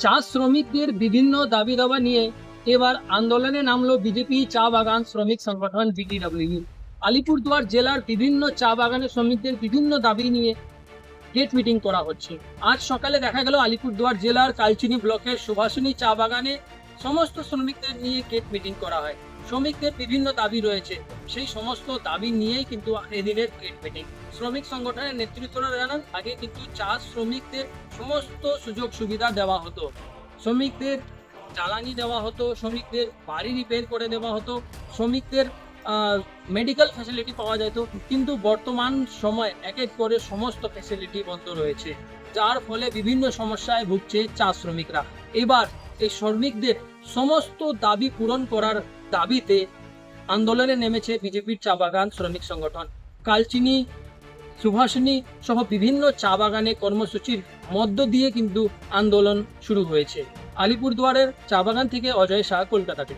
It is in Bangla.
চা শ্রমিকদের বিভিন্ন দাবি দাবা নিয়ে এবার আন্দোলনে নামলো বিজেপি চা বাগান শ্রমিক সংগঠন বিটিডব্লিউ। আলিপুরদুয়ার জেলার বিভিন্ন চা বাগানের শ্রমিকদের বিভিন্ন দাবি নিয়ে গেট মিটিং করা হচ্ছে। আজ সকালে দেখা গেল আলিপুরদুয়ার জেলার কালচিনি ব্লকের সুভাষিনী চা বাগানে সমস্ত শ্রমিকদের নিয়ে গেট মিটিং করা হয়। শ্রমিকদের বিভিন্ন দাবি রয়েছে, সেই সমস্ত দাবি নিয়েই কিন্তু এদিনের গেট মিটিং। শ্রমিক সংগঠনের নেতৃত্বরা জানান, আগে কিন্তু চা শ্রমিকদের সমস্ত সুযোগ সুবিধা দেওয়া হতো, শ্রমিকদের জ্বালানি দেওয়া হতো, শ্রমিকদের বাড়ি রিপেয়ার করে দেওয়া হতো, শ্রমিকদের মেডিকেল ফ্যাসিলিটি পাওয়া যেত। কিন্তু বর্তমান সময় এক এক করে সমস্ত ফ্যাসিলিটি বন্ধ রয়েছে, যার ফলে বিভিন্ন সমস্যায় ভুগছে চা শ্রমিকরা। এবার এই শ্রমিকদের সমস্ত দাবি পূরণ করার দাবিতে আন্দোলনে নেমেছে বিজেপির চা বাগান শ্রমিক সংগঠন। কালচিনি, সুভাষিনী সহ বিভিন্ন চা বাগানে কর্মসূচির মধ্য দিয়ে কিন্তু আন্দোলন শুরু হয়েছে। আলিপুরদুয়ারের চা বাগান থেকে অজয় শাহ, কলকাতা থেকে।